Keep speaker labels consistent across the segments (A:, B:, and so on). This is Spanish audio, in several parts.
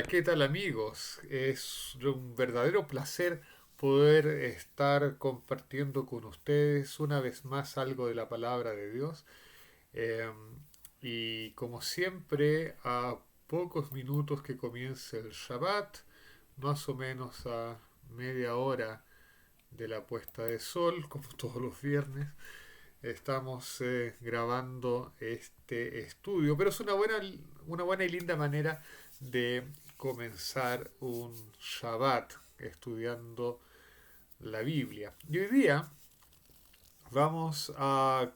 A: Hola, ¿qué tal amigos? Es un verdadero placer poder estar compartiendo con ustedes una vez más algo de la palabra de Dios. Eh, y como siempre, a pocos minutos que comience el Shabbat, más o menos a media hora de la puesta de sol, como todos los viernes, estamos grabando este estudio, pero es una buena y linda manera de comenzar un Shabbat estudiando la Biblia. Y hoy día vamos a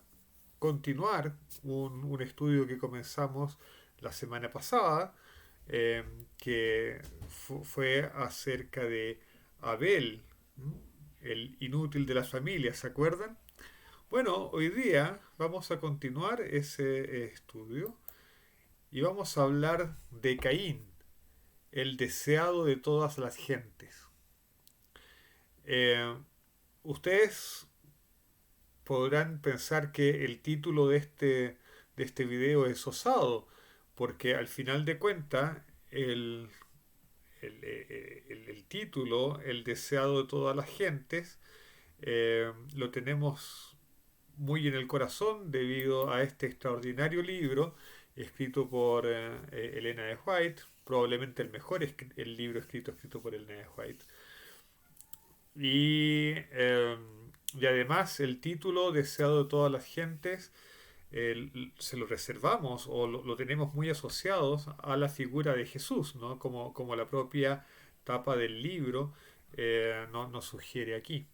A: continuar un estudio que comenzamos la semana pasada, eh, que fue acerca de Abel, el inútil de las familias, ¿se acuerdan? Bueno, hoy día vamos a continuar ese estudio y vamos a hablar de Caín, el deseado de todas las gentes. Eh, Ustedes podrán pensar que el título de este video es osado, porque al final de cuentas el título, el deseado de todas las gentes, lo tenemos muy en el corazón debido a este extraordinario libro escrito por Elena de White, probablemente el mejor el libro escrito por Elena de White. Y, y además el título deseado de todas las gentes se lo reservamos o lo tenemos muy asociados a la figura de Jesús, ¿no? Como la propia tapa del libro nos sugiere aquí.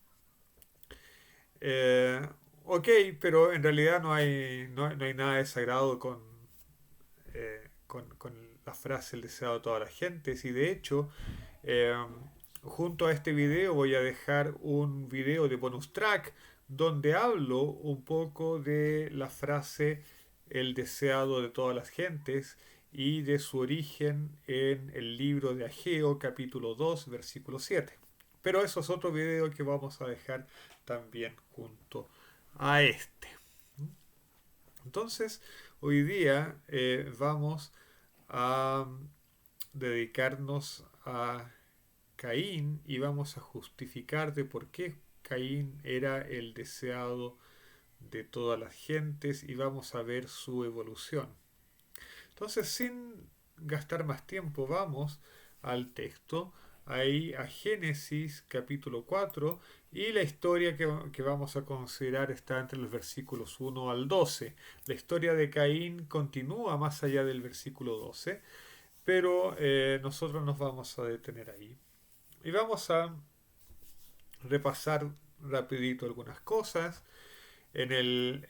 A: Eh, ok, pero en realidad no hay nada de sagrado con la frase el deseado de todas las gentes. Y de hecho, eh, junto a este video voy a dejar un video de bonus track donde hablo un poco de la frase el deseado de todas las gentes y de su origen en el libro de Ageo capítulo 2 versículo 7. Pero eso es otro video que vamos a dejar también junto a este. Entonces, hoy día vamos a dedicarnos a Caín y vamos a justificar de por qué Caín era el deseado de todas las gentes y vamos a ver su evolución. Entonces, sin gastar más tiempo, vamos al texto, ahí a Génesis capítulo 4 y la historia que vamos a considerar está entre los versículos 1 al 12. La historia de Caín continúa más allá del versículo 12, pero nosotros nos vamos a detener ahí. Y vamos a repasar rapidito algunas cosas. En el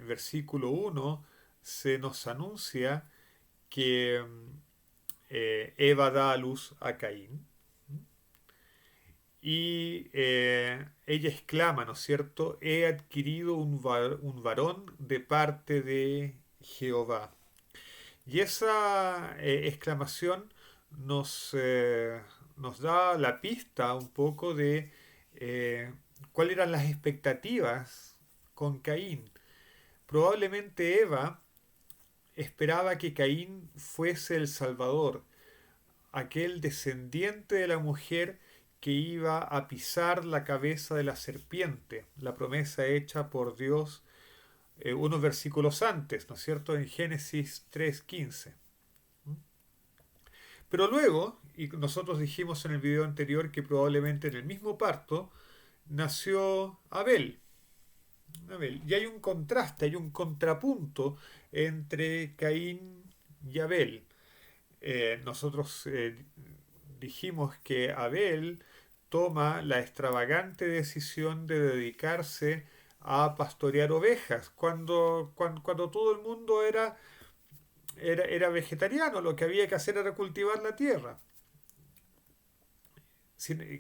A: versículo 1 se nos anuncia que Eva da a luz a Caín y ella exclama, ¿no es cierto? He adquirido un varón de parte de Jehová. Y esa exclamación nos, nos da la pista un poco de eh, cuáles eran las expectativas con Caín. Probablemente Eva esperaba que Caín fuese el Salvador, aquel descendiente de la mujer que iba a pisar la cabeza de la serpiente, la promesa hecha por Dios unos versículos antes, ¿no es cierto? En Génesis 3:15. Pero luego, y nosotros dijimos en el video anterior que probablemente en el mismo parto, nació Abel. Abel. Y hay un contraste, hay un contrapunto entre Caín y Abel. Nosotros dijimos que Abel toma la extravagante decisión de dedicarse a pastorear ovejas, cuando todo el mundo era vegetariano, lo que había que hacer era cultivar la tierra,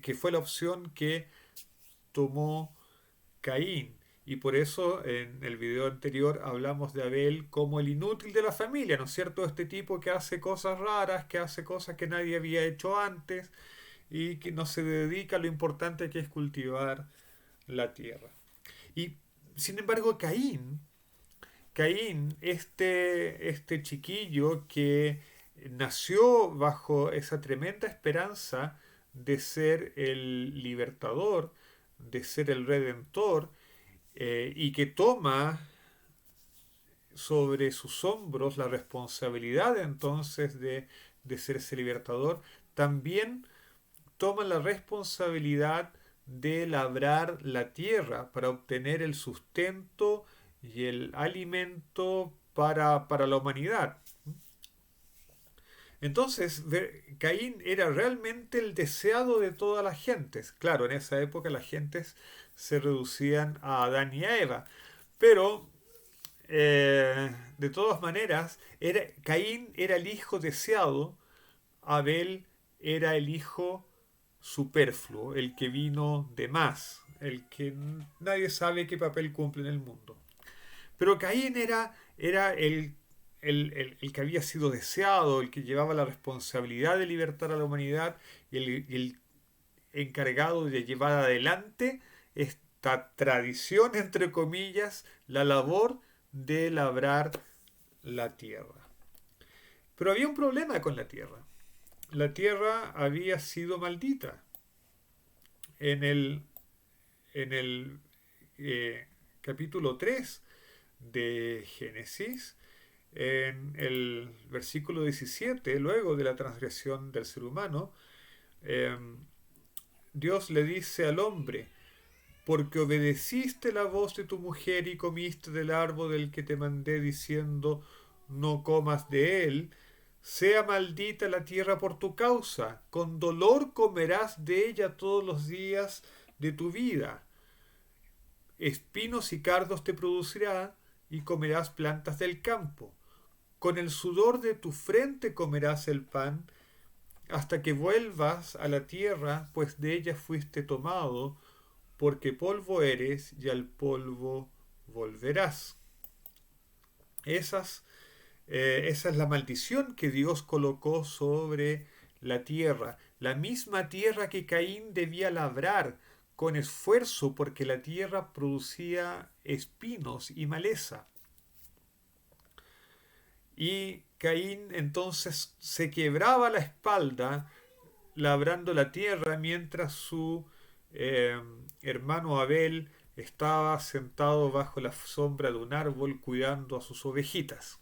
A: que fue la opción que tomó Caín. Y por eso en el video anterior hablamos de Abel como el inútil de la familia, ¿no es cierto? Este tipo que hace cosas raras, que hace cosas que nadie había hecho antes y que no se dedica a lo importante que es cultivar la tierra. Y sin embargo, Caín, este chiquillo que nació bajo esa tremenda esperanza de ser el libertador, de ser el redentor, y que toma sobre sus hombros la responsabilidad entonces de ser ese libertador, también toma la responsabilidad de labrar la tierra para obtener el sustento y el alimento para la humanidad. Entonces, Caín era realmente el deseado de todas las gentes. Claro, en esa época las gentes se reducían a Adán y a Eva, pero de todas maneras, Caín era el hijo deseado, Abel era el hijo superfluo, el que vino de más, el que nadie sabe qué papel cumple en el mundo. Pero Caín era el que había sido deseado, el que llevaba la responsabilidad de libertar a la humanidad y el encargado de llevar adelante esta tradición, entre comillas, la labor de labrar la tierra. Pero había un problema con la tierra. La tierra había sido maldita. En el capítulo 3 de Génesis, en el versículo 17, luego de la transgresión del ser humano, eh, Dios le dice al hombre: porque obedeciste la voz de tu mujer y comiste del árbol del que te mandé diciendo, no comas de él, sea maldita la tierra por tu causa, con dolor comerás de ella todos los días de tu vida. Espinos y cardos te producirá y comerás plantas del campo. Con el sudor de tu frente comerás el pan hasta que vuelvas a la tierra, pues de ella fuiste tomado, porque polvo eres y al polvo volverás. Esa es la maldición que Dios colocó sobre la tierra, la misma tierra que Caín debía labrar con esfuerzo porque la tierra producía espinos y maleza. Y Caín entonces se quebraba la espalda labrando la tierra mientras su eh, hermano Abel estaba sentado bajo la sombra de un árbol cuidando a sus ovejitas.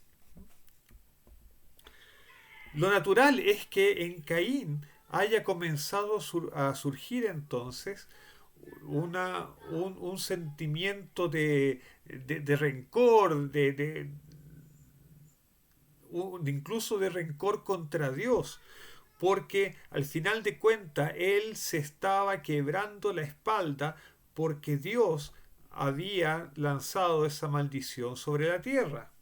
A: Lo natural es que en Caín haya comenzado a surgir entonces un sentimiento de rencor, incluso de rencor contra Dios, porque al final de cuentas él se estaba quebrando la espalda porque Dios había lanzado esa maldición sobre la tierra.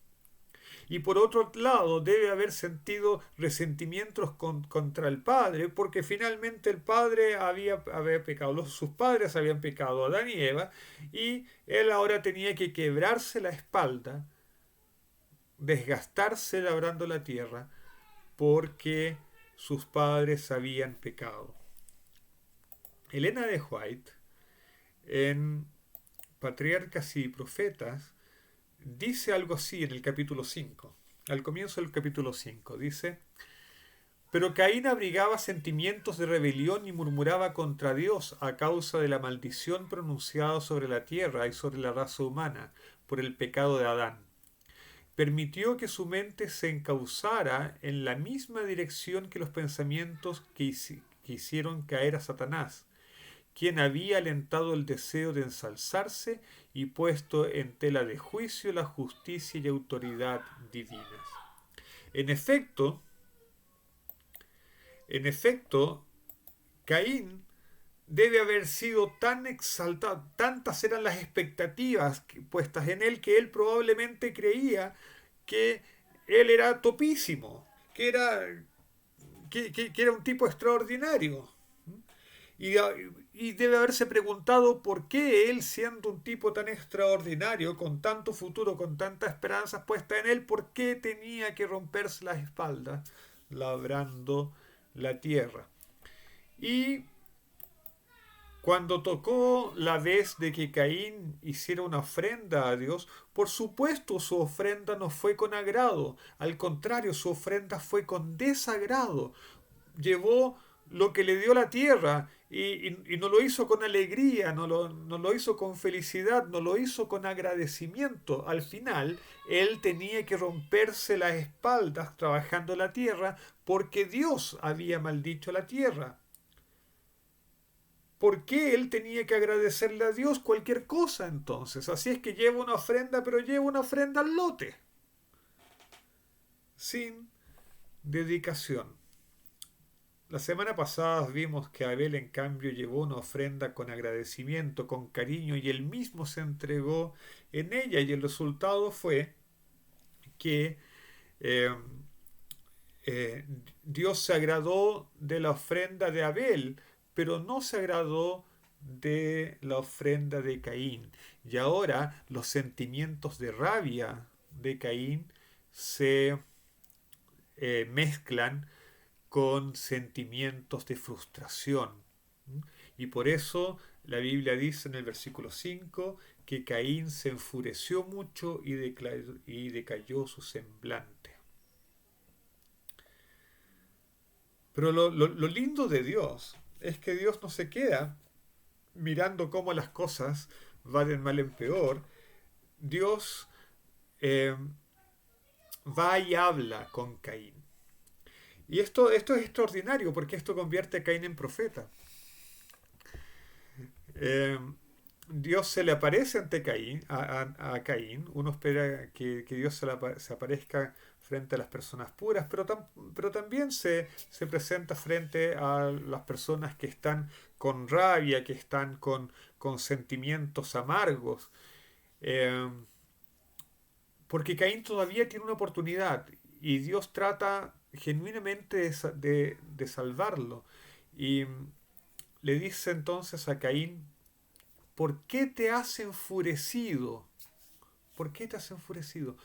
A: Y por otro lado, debe haber sentido resentimientos contra el padre, porque finalmente el padre había pecado, sus padres habían pecado, Adán y Eva, y él ahora tenía que quebrarse la espalda, desgastarse labrando la tierra, porque sus padres habían pecado. Elena de White, en Patriarcas y Profetas, dice algo así en el capítulo 5. Al comienzo del capítulo 5 dice: pero Caín abrigaba sentimientos de rebelión y murmuraba contra Dios a causa de la maldición pronunciada sobre la tierra y sobre la raza humana por el pecado de Adán. Permitió que su mente se encauzara en la misma dirección que los pensamientos que hicieron caer a Satanás, quien había alentado el deseo de ensalzarse y puesto en tela de juicio la justicia y autoridad divinas. En efecto, en efecto, Caín debe haber sido tan exaltado, tantas eran las expectativas puestas en él que él probablemente creía que él era topísimo, que era un tipo extraordinario. Y, y debe haberse preguntado por qué él, siendo un tipo tan extraordinario, con tanto futuro, con tantas esperanzas puestas en él, por qué tenía que romperse las espaldas labrando la tierra. Y Cuando tocó la vez de que Caín hiciera una ofrenda a Dios, por supuesto su ofrenda no fue con agrado, al contrario, su ofrenda fue con desagrado. Llevó lo que le dio la tierra y no lo hizo con alegría, no lo hizo con felicidad, no lo hizo con agradecimiento. Al final, él tenía que romperse las espaldas trabajando la tierra porque Dios había maldicho la tierra. ¿Por qué él tenía que agradecerle a Dios cualquier cosa entonces? Así es que lleva una ofrenda, pero lleva una ofrenda al lote, sin dedicación. La semana pasada vimos que Abel en cambio llevó una ofrenda con agradecimiento, con cariño, y él mismo se entregó en ella, y el resultado fue que eh, eh, Dios se agradó de la ofrenda de Abel, pero no se agradó de la ofrenda de Caín. Y ahora los sentimientos de rabia de Caín se mezclan con sentimientos de frustración. Y por eso la Biblia dice en el versículo 5 que Caín se enfureció mucho y decayó su semblante. Pero lo lindo de Dios es que Dios no se queda mirando cómo las cosas van de mal en peor. Dios eh, va y habla con Caín. Y esto es extraordinario porque esto convierte a Caín en profeta. Eh, Dios se le aparece ante Caín, a Caín. Uno espera que Dios se aparezca frente a las personas puras, pero también se presenta frente a las personas que están con rabia, que están con sentimientos amargos. Eh, Porque Caín todavía tiene una oportunidad y Dios trata genuinamente de salvarlo. Y le dice entonces a Caín, ¿por qué te has enfurecido? ¿Por qué te has enfurecido?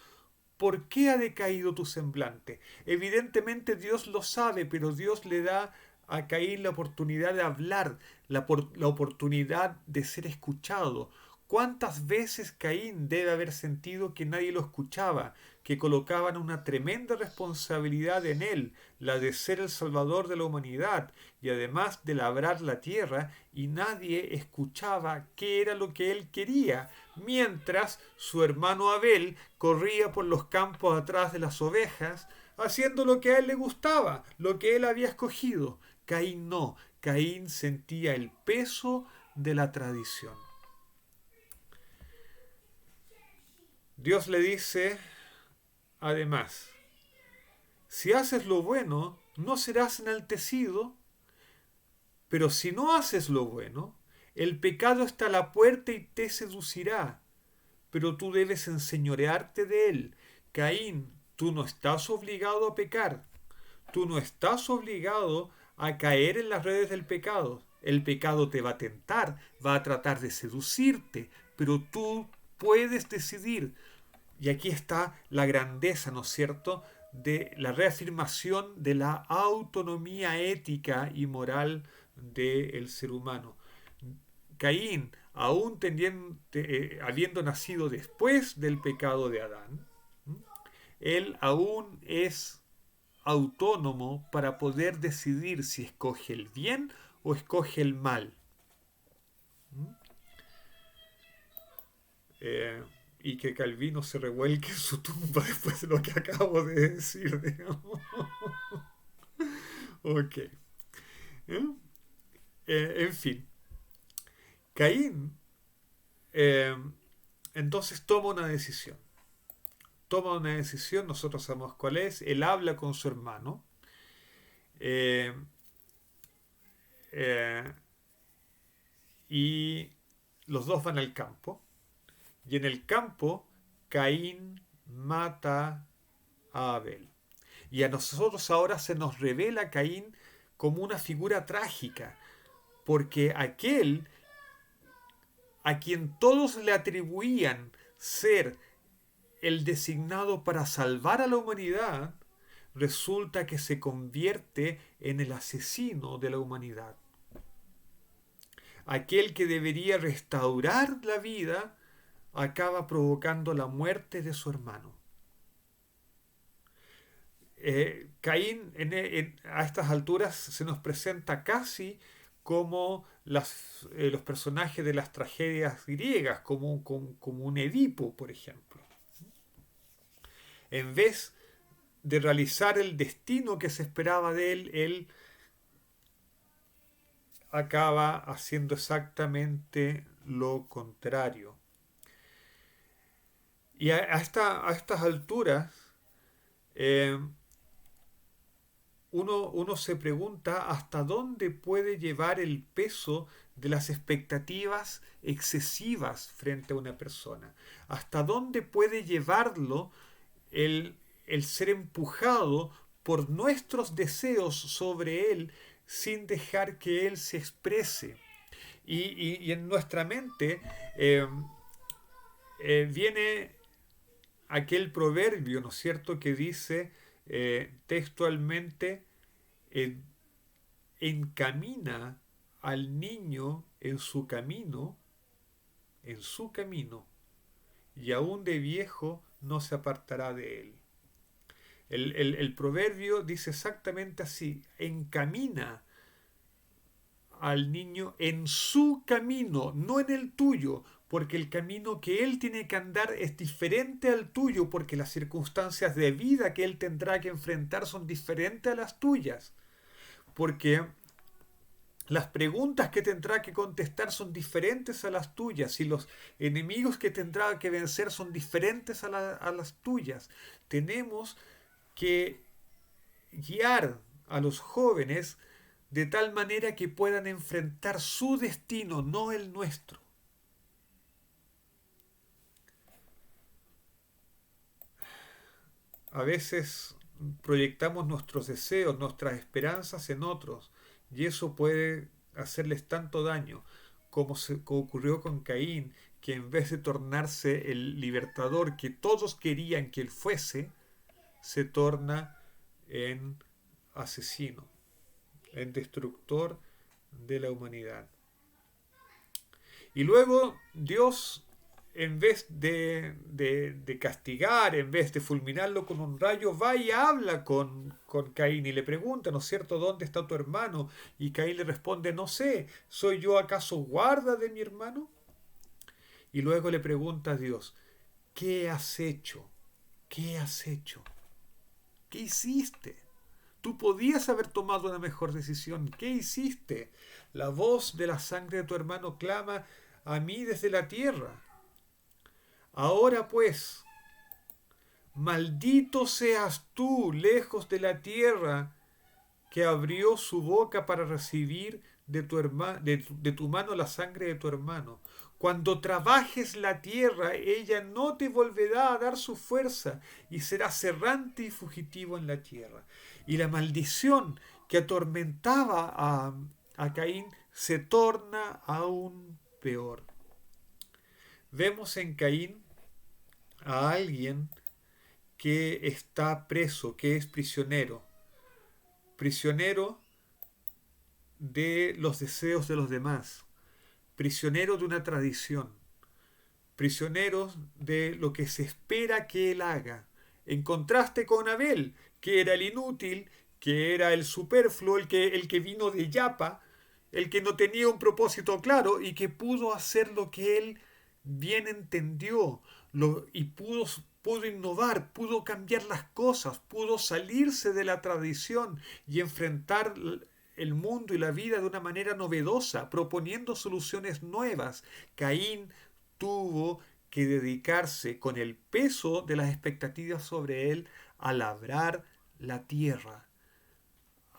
A: ¿Por qué ha decaído tu semblante? Evidentemente Dios lo sabe, pero Dios le da a Caín la oportunidad de hablar, la oportunidad de ser escuchado. ¿Cuántas veces Caín debe haber sentido que nadie lo escuchaba, que colocaban una tremenda responsabilidad en él, la de ser el salvador de la humanidad y además de labrar la tierra, y nadie escuchaba qué era lo que él quería, mientras su hermano Abel corría por los campos atrás de las ovejas, haciendo lo que a él le gustaba, lo que él había escogido? Caín no, Caín sentía el peso de la tradición. Dios le dice, además, si haces lo bueno, no serás enaltecido, pero si no haces lo bueno, el pecado está a la puerta y te seducirá, pero tú debes enseñorearte de él. Caín, tú no estás obligado a pecar, tú no estás obligado a caer en las redes del pecado. El pecado te va a tentar, va a tratar de seducirte, pero tú puedes decidir. Y aquí está la grandeza, ¿no es cierto?, de la reafirmación de la autonomía ética y moral del ser humano. Caín, aún habiendo nacido después del pecado de Adán, él aún es autónomo para poder decidir si escoge el bien o escoge el mal. Eh, y que Calvino se revuelque en su tumba después de lo que acabo de decir, digamos. Ok. En fin, Caín eh, entonces toma una decisión. Toma una decisión, nosotros sabemos cuál es. Él habla con su hermano. eh, eh, y los dos van al campo. Y en el campo, Caín mata a Abel. Y a nosotros ahora se nos revela Caín como una figura trágica, porque aquel a quien todos le atribuían ser el designado para salvar a la humanidad, resulta que se convierte en el asesino de la humanidad. aquel que debería restaurar la vida, acaba provocando la muerte de su hermano. Caín a estas alturas se nos presenta casi como los personajes de las tragedias griegas, como un Edipo, por ejemplo. En vez de realizar el destino que se esperaba de él, él acaba haciendo exactamente lo contrario. Y a estas alturas, eh, uno se pregunta hasta dónde puede llevar el peso de las expectativas excesivas frente a una persona. Hasta dónde puede llevarlo el ser empujado por nuestros deseos sobre él sin dejar que él se exprese. Y en nuestra mente eh, viene aquel proverbio, ¿no es cierto?, que dice textualmente, eh, encamina al niño en su camino, y aún de viejo no se apartará de él. El proverbio dice exactamente así, encamina al niño en su camino, no en el tuyo, porque el camino que él tiene que andar es diferente al tuyo, porque las circunstancias de vida que él tendrá que enfrentar son diferentes a las tuyas, porque las preguntas que tendrá que contestar son diferentes a las tuyas y los enemigos que tendrá que vencer son diferentes a las tuyas. Tenemos que guiar a los jóvenes de tal manera que puedan enfrentar su destino, no el nuestro. A veces proyectamos nuestros deseos, nuestras esperanzas en otros, y eso puede hacerles tanto daño como ocurrió con Caín, que en vez de tornarse el libertador que todos querían que él fuese, se torna en asesino, en destructor de la humanidad. Y luego Dios, en vez de castigar, en vez de fulminarlo con un rayo, va y habla con Caín y le pregunta, ¿no es cierto?, ¿dónde está tu hermano? Y Caín le responde, no sé, ¿soy yo acaso guarda de mi hermano? Y luego le pregunta a Dios, ¿qué has hecho? ¿Qué has hecho? ¿Qué hiciste? Tú podías haber tomado una mejor decisión. ¿Qué hiciste? La voz de la sangre de tu hermano clama a mí desde la tierra. Ahora pues, maldito seas tú lejos de la tierra que abrió su boca para recibir de tu mano la sangre de tu hermano. Cuando trabajes la tierra, ella no te volverá a dar su fuerza y serás errante y fugitivo en la tierra. Y la maldición que atormentaba a Caín se torna aún peor. Vemos en Caín a alguien que está preso, que es prisionero. Prisionero de los deseos de los demás, prisionero de una tradición, prisionero de lo que se espera que él haga, en contraste con Abel, que era el inútil, que era el superfluo, el que vino de Yapa, el que no tenía un propósito claro y que pudo hacer lo que él bien entendió y pudo innovar, pudo cambiar las cosas, pudo salirse de la tradición y enfrentar el mundo y la vida de una manera novedosa, proponiendo soluciones nuevas. Caín tuvo que dedicarse con el peso de las expectativas sobre él a labrar la tierra,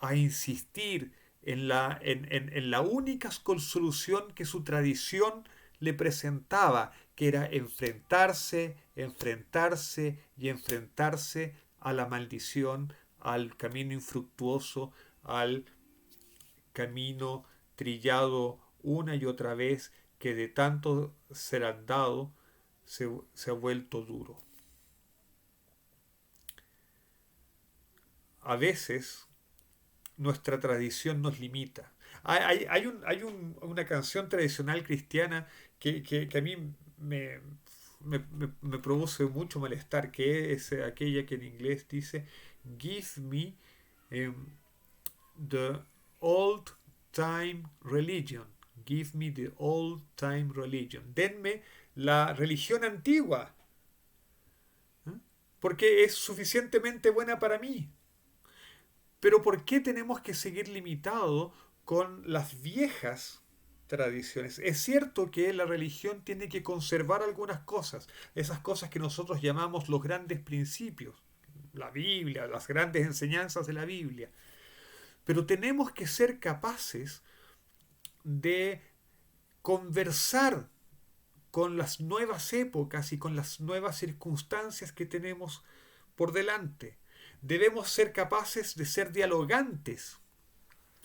A: a insistir en la única solución que su tradición le presentaba, que era enfrentarse, enfrentarse y enfrentarse a la maldición, al camino infructuoso, al camino trillado una y otra vez, que de tanto ser andado se ha vuelto duro. A veces nuestra tradición nos limita. Una canción tradicional cristiana que a mí me, me produce mucho malestar, que es aquella que en inglés dice, Give me em, the old time religion. Give me the old time religion. Denme la religión antigua, ¿eh? Porque es suficientemente buena para mí. Pero ¿por qué tenemos que seguir limitados con las viejas tradiciones? Es cierto que la religión tiene que conservar algunas cosas, esas cosas que nosotros llamamos los grandes principios, la Biblia, las grandes enseñanzas de la Biblia. Pero tenemos que ser capaces de conversar con las nuevas épocas y con las nuevas circunstancias que tenemos por delante. Debemos ser capaces de ser dialogantes,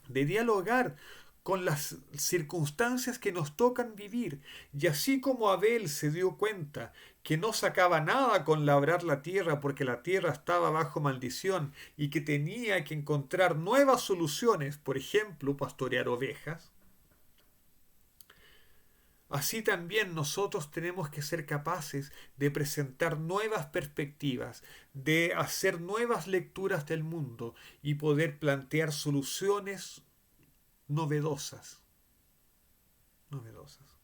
A: de dialogar con las circunstancias que nos tocan vivir. Y así como Abel se dio cuenta que no sacaba nada con labrar la tierra porque la tierra estaba bajo maldición y que tenía que encontrar nuevas soluciones, por ejemplo, pastorear ovejas, así también nosotros tenemos que ser capaces de presentar nuevas perspectivas, de hacer nuevas lecturas del mundo y poder plantear soluciones novedosas. Novedosas.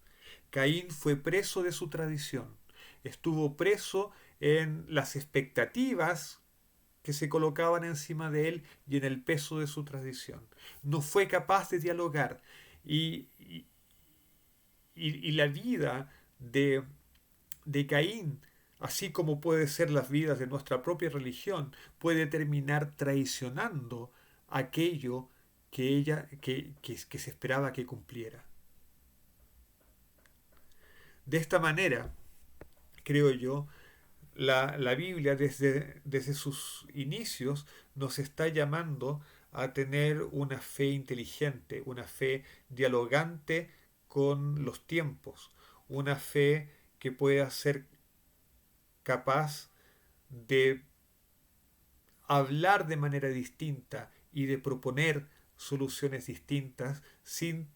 A: Caín fue preso de su tradición, estuvo preso en las expectativas que se colocaban encima de él y en el peso de su tradición. No fue capaz de dialogar y, y, y la vida de Caín, así como puede ser las vidas de nuestra propia religión, puede terminar traicionando aquello que se esperaba que cumpliera. De esta manera, creo yo, la Biblia desde sus inicios nos está llamando a tener una fe inteligente, una fe dialogante con los tiempos, una fe que pueda ser capaz de hablar de manera distinta y de proponer soluciones distintas sin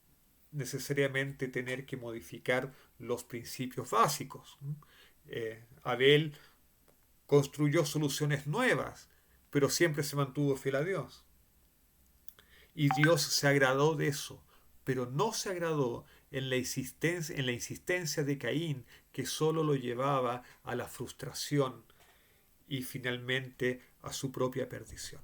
A: necesariamente tener que modificar los principios básicos. Abel construyó soluciones nuevas, pero siempre se mantuvo fiel a Dios. Y Dios se agradó de eso, pero no se agradó en la insistencia de Caín, que solo lo llevaba a la frustración y finalmente a su propia perdición.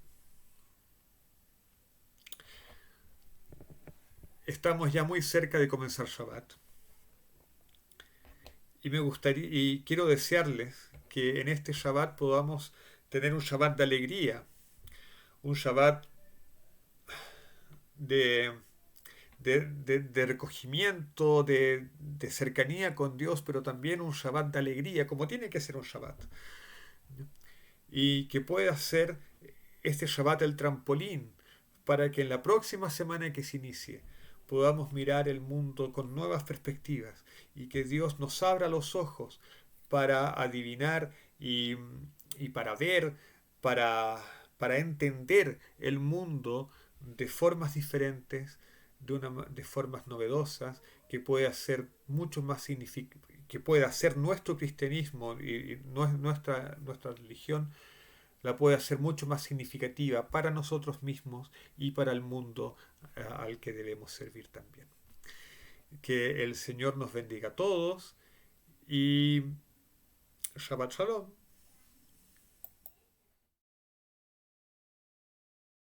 A: Estamos ya muy cerca de comenzar Shabbat y me gustaría y quiero desearles que en este Shabbat podamos tener un Shabbat de alegría, un Shabbat de, de recogimiento, de cercanía con Dios, pero también un Shabbat de alegría, como tiene que ser un Shabbat. Y que pueda ser este Shabbat el trampolín para que en la próxima semana que se inicie podamos mirar el mundo con nuevas perspectivas y que Dios nos abra los ojos para adivinar y para ver, para, para entender el mundo de formas diferentes, de formas novedosas, que pueda ser mucho más que pueda hacer nuestro cristianismo y nuestra religión la puede hacer mucho más significativa para nosotros mismos y para el mundo al que debemos servir también. Que el Señor nos bendiga a todos y Shabbat Shalom.